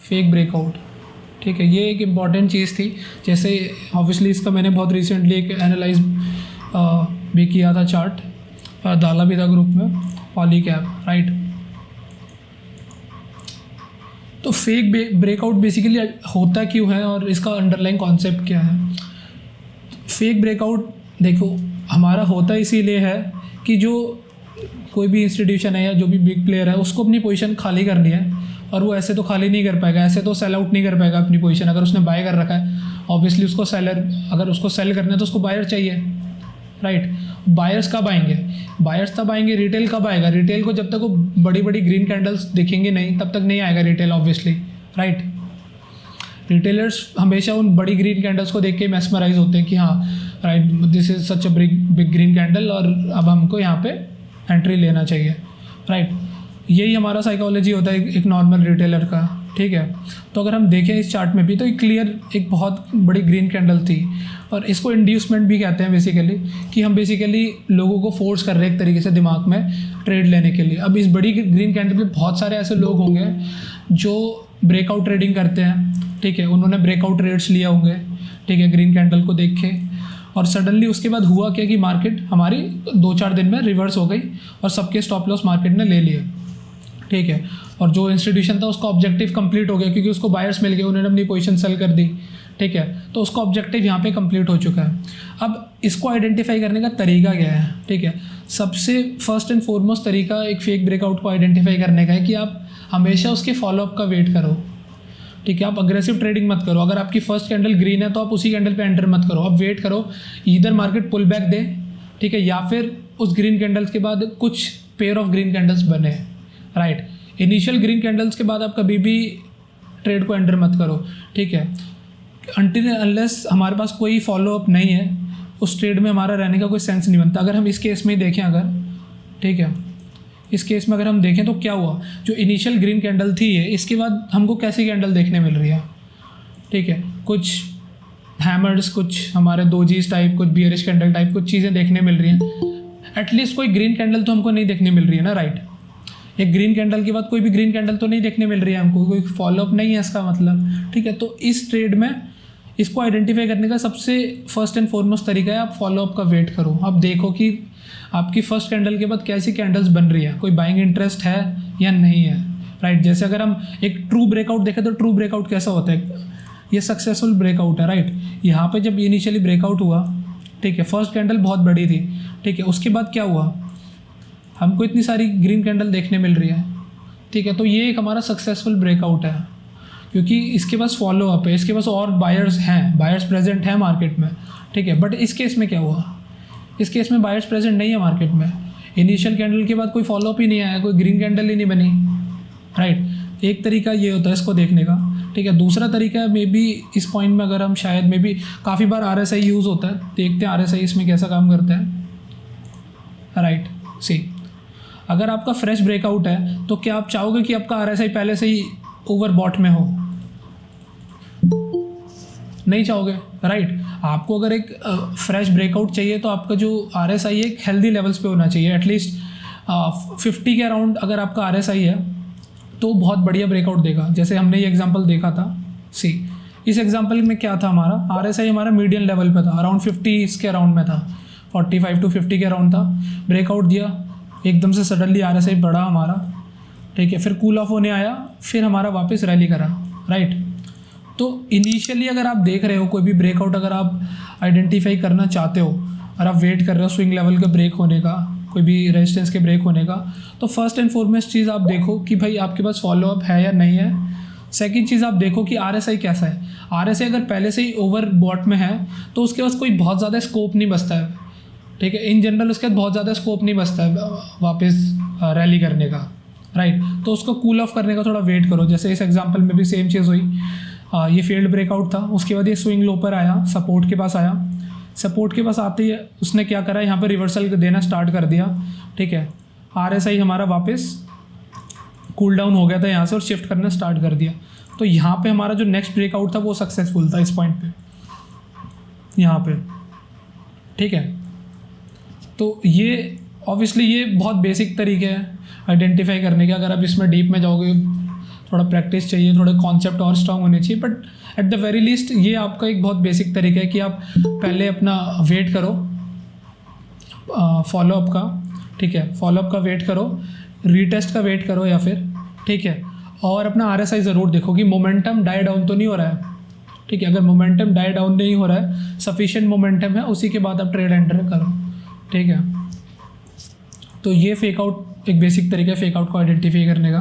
Fake breakout, ठीक है। ये एक इम्पॉर्टेंट चीज़ थी। जैसे ऑब्वियसली इसका मैंने बहुत रिसेंटली एक एनालाइज भी किया था, चार्ट डाला भी था ग्रुप में, पॉलीकैप, राइट। तो फेक ब्रेकआउट बेसिकली होता क्यों है और इसका अंडरलाइंग कॉन्सेप्ट क्या है। फेक ब्रेकआउट देखो हमारा होता इसीलिए है कि जो कोई भी इंस्टीट्यूशन है या जो भी बिग प्लेयर है उसको अपनी पोजीशन खाली करनी है, और वो ऐसे तो खाली नहीं कर पाएगा, ऐसे तो सेल आउट नहीं कर पाएगा अपनी पोजीशन। अगर उसने बाय कर रखा है ऑब्वियसली उसको सेलर, अगर उसको सेल करना है तो उसको बायर चाहिए, राइट। बायर्स कब आएंगे, बायर्स तब आएंगे, रिटेल कब आएगा, रिटेल को जब तक वो बड़ी बड़ी ग्रीन कैंडल्स दिखेंगे नहीं तब तक नहीं आएगा रिटेल ऑब्वियसली, राइट। रिटेलर्स हमेशा उन बड़ी ग्रीन कैंडल्स को देख के मैस्मराइज होते हैं कि हाँ right this is such a big green candle और अब हमको यहाँ पे एंट्री लेना चाहिए, राइट। यही हमारा साइकोलॉजी होता है एक नॉर्मल रिटेलर का, ठीक है। तो अगर हम देखें इस चार्ट में भी तो एक क्लियर एक बहुत बड़ी ग्रीन कैंडल थी, और इसको इंड्यूसमेंट भी कहते हैं बेसिकली, कि हम बेसिकली लोगों को फोर्स कर रहे हैं एक तरीके से दिमाग में ट्रेड लेने के लिए। अब इस बड़ी ग्रीन कैंडल पे बहुत सारे ऐसे लोग होंगे जो ब्रेकआउट ट्रेडिंग करते हैं, ठीक है। उन्होंने ब्रेकआउट ट्रेड्स लिया होंगे, ठीक है, ग्रीन कैंडल को देख के, और सडनली उसके बाद हुआ क्या कि मार्केट हमारी 2-4 दिन में रिवर्स हो गई और सबके स्टॉप लॉस मार्केट ने ले लिए, ठीक है। और जो इंस्टीट्यूशन था उसका ऑब्जेक्टिव कंप्लीट हो गया क्योंकि उसको बायर्स मिल गए, उन्होंने अपनी पोजीशन सेल कर दी, ठीक है। तो उसका ऑब्जेक्टिव यहाँ पे कंप्लीट हो चुका है। अब इसको आइडेंटिफाई करने का तरीका क्या है, ठीक है। सबसे फर्स्ट एंड फॉरमोस्ट तरीका एक फेक ब्रेकआउट को आइडेंटिफाई करने का है कि आप हमेशा उसके फॉलोअप का वेट करो, ठीक है। आप अग्रेसिव ट्रेडिंग मत करो। अगर आपकी फर्स्ट कैंडल ग्रीन है तो आप उसी कैंडल पे एंटर मत करो, आप वेट करो, इधर मार्केट पुल बैक दे, ठीक है, या फिर उस ग्रीन कैंडल्स के बाद कुछ पेयर ऑफ ग्रीन कैंडल्स बने, राइट। इनिशियल ग्रीन कैंडल्स के बाद आप कभी भी ट्रेड को एंटर मत करो, ठीक है, अनटिल अनलेस हमारे पास कोई फॉलोअप नहीं है, उस ट्रेड में हमारा रहने का कोई सेंस नहीं बनता। अगर हम इस केस में ही देखें अगर, ठीक है, इस केस में अगर हम देखें तो क्या हुआ, जो इनिशियल ग्रीन कैंडल थी ये, इसके बाद हमको कैसी कैंडल देखने मिल रही है, ठीक है, कुछ हैमर्स, कुछ हमारे दोजीज टाइप, कुछ बियरिश कैंडल टाइप, कुछ चीज़ें देखने मिल रही हैं। एटलीस्ट कोई ग्रीन कैंडल तो हमको नहीं देखने मिल रही है ना, राइट। एक ग्रीन कैंडल के बाद कोई भी ग्रीन कैंडल तो नहीं देखने मिल रही है हमको, कोई फॉलोअप नहीं है इसका मतलब, ठीक है। तो इस ट्रेड में इसको आइडेंटिफाई करने का सबसे फर्स्ट एंड फॉरमोस्ट तरीका है आप फॉलोअप का वेट करो। आप देखो कि आपकी फर्स्ट कैंडल के बाद कैसी कैंडल्स बन रही है, कोई बाइंग इंटरेस्ट है या नहीं है, राइट। जैसे अगर हम एक ट्रू ब्रेकआउट देखें तो ट्रू ब्रेकआउट कैसा होता है, ये सक्सेसफुल ब्रेकआउट है, राइट। यहाँ पे जब इनिशियली ब्रेकआउट हुआ, ठीक है, फर्स्ट कैंडल बहुत बड़ी थी, ठीक है, उसके बाद क्या हुआ, हमको इतनी सारी ग्रीन कैंडल देखने मिल रही है, ठीक है। तो ये एक हमारा सक्सेसफुल ब्रेकआउट है क्योंकि इसके पास फॉलो अप है, इसके पास और बायर्स हैं, बायर्स प्रेजेंट हैं मार्केट में, ठीक है। बट इस केस में क्या हुआ, इस केस में बायर्स प्रेजेंट नहीं है मार्केट में, इनिशियल कैंडल के बाद कोई फॉलोअप ही नहीं आया, कोई ग्रीन कैंडल ही नहीं बनी, राइट। एक तरीका ये होता है इसको देखने का, ठीक है। दूसरा तरीका है मे बी इस पॉइंट में अगर हम शायद मे बी काफ़ी बार RSI यूज़ होता है, देखते हैं RSI इसमें कैसा काम करता है, राइट। सी अगर आपका फ्रेश ब्रेकआउट है तो क्या आप चाहोगे कि आपका RSI पहले से ही ओवरबॉट में हो, नहीं चाहोगे, राइट। आपको अगर एक फ्रेश ब्रेकआउट चाहिए तो आपका जो RSI है एक हेल्दी लेवल्स पे होना चाहिए, एटलीस्ट 50 के अराउंड अगर आपका RSI है तो बहुत बढ़िया ब्रेकआउट देगा। जैसे हमने ये एग्जांपल देखा था, सी इस एग्जांपल में क्या था, हमारा RSI हमारा मीडियम लेवल पे था, अराउंड 50 इसके अराउंड में था, 45 to 50 के अराउंड था। ब्रेकआउट दिया, एकदम से सडनली RSI बढ़ा हमारा, ठीक है, फिर कूल ऑफ होने आया, फिर हमारा वापस रैली करा, राइट। तो इनिशियली अगर आप देख रहे हो कोई भी ब्रेकआउट अगर आप आइडेंटिफाई करना चाहते हो और आप वेट कर रहे हो स्विंग लेवल का ब्रेक होने का, कोई भी रेजिस्टेंस के ब्रेक होने का, तो फर्स्ट एंड फॉरमोस्ट चीज़ आप देखो कि भाई आपके पास फॉलोअप है या नहीं है। सेकंड चीज़ आप देखो कि RSI कैसा है। RSI अगर पहले से ही ओवर बॉट में है तो उसके पास कोई बहुत ज़्यादा स्कोप नहीं बचता है, ठीक है। इन जनरल उसके बाद बहुत ज़्यादा स्कोप नहीं बचता है वापस रैली करने का, राइट। तो उसको कूल ऑफ करने का थोड़ा वेट करो। जैसे इस एग्जांपल में भी सेम चीज़ हुई, ये फेल्ड ब्रेकआउट था, उसके बाद ये स्विंग लो पर आया, सपोर्ट के पास आया, सपोर्ट के पास आते ही उसने क्या करा, यहाँ पर रिवर्सल देना स्टार्ट कर दिया, ठीक है। RSI हमारा वापस कूल डाउन हो गया था यहाँ से और शिफ्ट करना स्टार्ट कर दिया। तो यहाँ पे हमारा जो नेक्स्ट ब्रेकआउट था वो सक्सेसफुल था इस पॉइंट पे, यहाँ पे, ठीक है। तो ये ऑब्वियसली ये बहुत बेसिक तरीके हैं आइडेंटिफाई करने के। अगर आप इसमें डीप में जाओगे थोड़ा प्रैक्टिस चाहिए, थोड़े कॉन्सेप्ट और स्ट्रांग होने चाहिए, but at the very least ये आपका एक बहुत बेसिक तरीका है कि आप पहले अपना वेट करो फॉलोअप का, ठीक है, फॉलोअप का वेट करो, रीटेस्ट का वेट करो या फिर, ठीक है, और अपना RSI ज़रूर देखो कि मोमेंटम डाई डाउन तो नहीं हो रहा है, ठीक है। अगर मोमेंटम डाई डाउन नहीं हो रहा है, सफिशिएंट मोमेंटम है, उसी के बाद आप ट्रेड एंटर करो, ठीक है। तो ये फेक आउट एक बेसिक तरीका है फेक आउट को आइडेंटिफाई करने का।